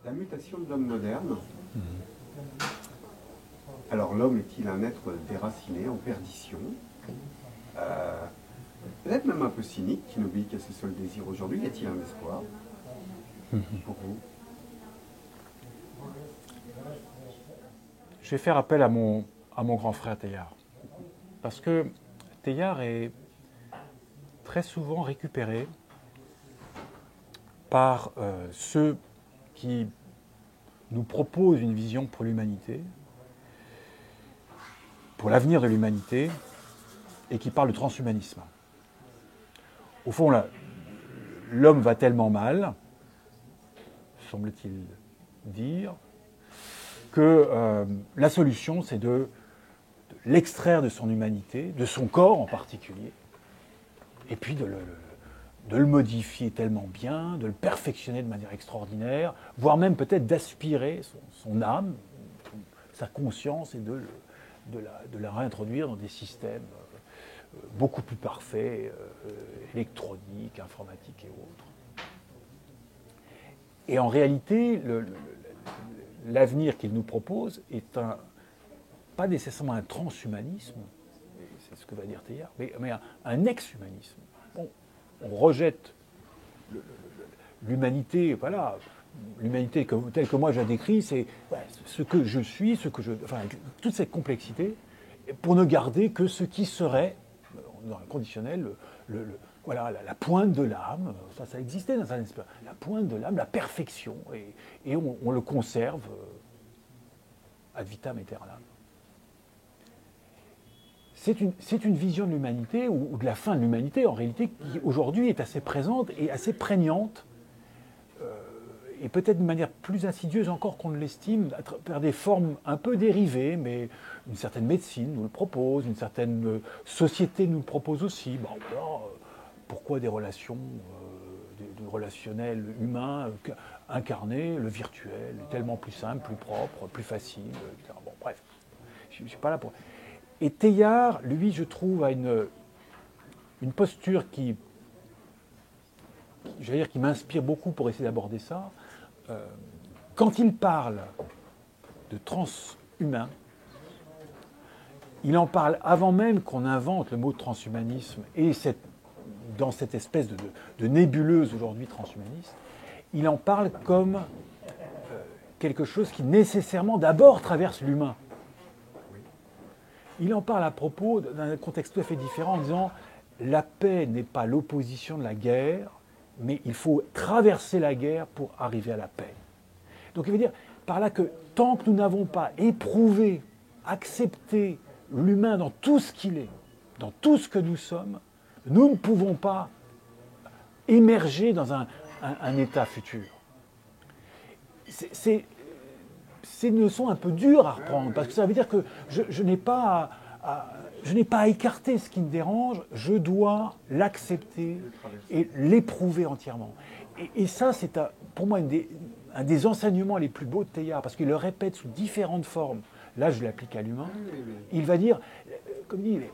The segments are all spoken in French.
La mutation de l'homme moderne. Alors l'homme est-il un être déraciné, en perdition, peut-être même un peu cynique, qui n'obéit qu'à ses seuls désirs aujourd'hui? Y a-t-il un espoir pour vous? Je vais faire appel à mon grand frère Teilhard. Parce que Teilhard est très souvent récupéré par ceux qui nous proposent une vision pour l'humanité, pour l'avenir de l'humanité, et qui parlent de transhumanisme. Au fond, l'homme va tellement mal, semble-t-il dire, que la solution, c'est de l'extraire de son humanité, de son corps en particulier, et puis de le modifier tellement bien, de le perfectionner de manière extraordinaire, voire même peut-être d'aspirer son âme, sa conscience, et de la réintroduire dans des systèmes beaucoup plus parfaits, électroniques, informatiques et autres. Et en réalité, l'avenir qu'il nous propose est pas nécessairement un transhumanisme, c'est ce que va dire Teilhard, mais un ex-humanisme. On rejette l'humanité, voilà, l'humanité telle que moi je la décris, c'est ce que je suis, toute cette complexité, pour ne garder que ce qui serait, dans le conditionnel, voilà, la pointe de l'âme, ça existait dans un esprit, la pointe de l'âme, la perfection, et on le conserve ad vitam aeternam. C'est une vision de l'humanité, ou de la fin de l'humanité, en réalité, qui aujourd'hui est assez présente et assez prégnante, et peut-être d'une manière plus insidieuse encore qu'on ne l'estime, par des formes un peu dérivées, mais une certaine médecine nous le propose, une certaine société nous le propose aussi. Bon, alors, pourquoi des relations, du relationnel humain incarné, le virtuel, tellement plus simple, plus propre, plus facile, etc. Bon, bref, je ne suis pas là pour... Et Teilhard, lui, je trouve, a une posture qui m'inspire beaucoup pour essayer d'aborder ça. Quand il parle de transhumain, il en parle avant même qu'on invente le mot transhumanisme, et dans cette espèce de nébuleuse aujourd'hui transhumaniste, il en parle comme quelque chose qui nécessairement d'abord traverse l'humain. Il en parle à propos d'un contexte tout à fait différent, en disant la paix n'est pas l'opposition de la guerre, mais il faut traverser la guerre pour arriver à la paix. Donc il veut dire par là que tant que nous n'avons pas éprouvé, accepté l'humain dans tout ce qu'il est, dans tout ce que nous sommes, nous ne pouvons pas émerger dans un état futur. C'est une leçon un peu dure à reprendre, parce que ça veut dire que je n'ai pas à écarter ce qui me dérange, je dois l'accepter et l'éprouver entièrement. Et ça, c'est pour moi un des enseignements les plus beaux de Teilhard, parce qu'il le répète sous différentes formes. Là, je l'applique à l'humain. Il va dire, comme il dit,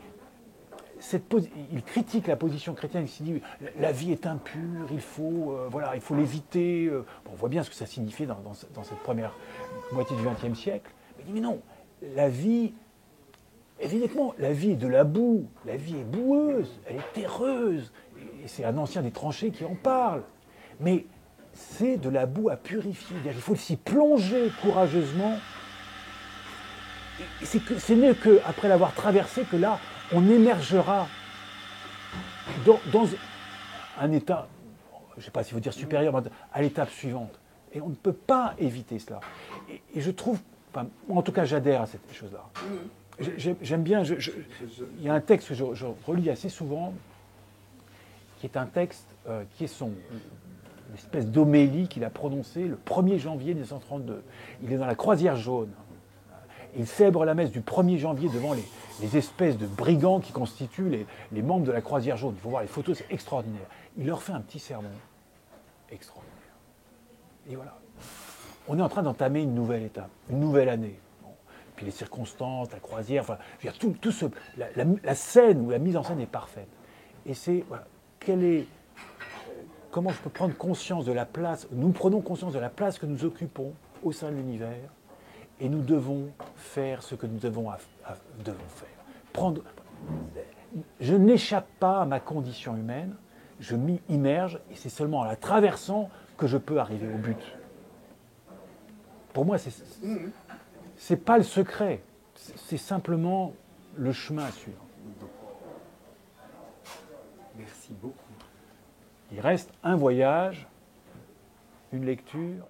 il critique la position chrétienne, il se dit la vie est impure, il faut l'éviter. On voit bien ce que ça signifiait dans cette première moitié du XXe siècle. Mais il dit mais non, la vie, évidemment, la vie est de la boue, la vie est boueuse, elle est terreuse. Et c'est un ancien des tranchées qui en parle. Mais c'est de la boue à purifier. Il faut s'y plonger courageusement. C'est mieux qu'après l'avoir traversé, que là, on émergera dans un état, je ne sais pas s'il faut dire supérieur, mais à l'étape suivante. Et on ne peut pas éviter cela. Et je trouve, en tout cas j'adhère à cette chose-là. J'aime bien, il y a un texte que je relis assez souvent, qui est un texte qui est une espèce d'homélie qu'il a prononcée le 1er janvier 1932. Il est dans la Croisière jaune. Il célèbre la messe du 1er janvier devant les espèces de brigands qui constituent les membres de la Croisière jaune. Il faut voir les photos, c'est extraordinaire. Il leur fait un petit sermon extraordinaire. Et voilà. On est en train d'entamer une nouvelle étape, une nouvelle année. Bon. Puis les circonstances, la croisière, enfin, je veux dire, tout la scène ou la mise en scène est parfaite. Et c'est, voilà, comment je peux prendre conscience de la place, nous prenons conscience de la place que nous occupons au sein de l'univers, et nous devons faire ce que nous devons faire. Je n'échappe pas à ma condition humaine, je m'y immerge, et c'est seulement en la traversant que je peux arriver au but. Pour moi, c'est pas le secret, c'est simplement le chemin à suivre. Merci beaucoup. Il reste un voyage, une lecture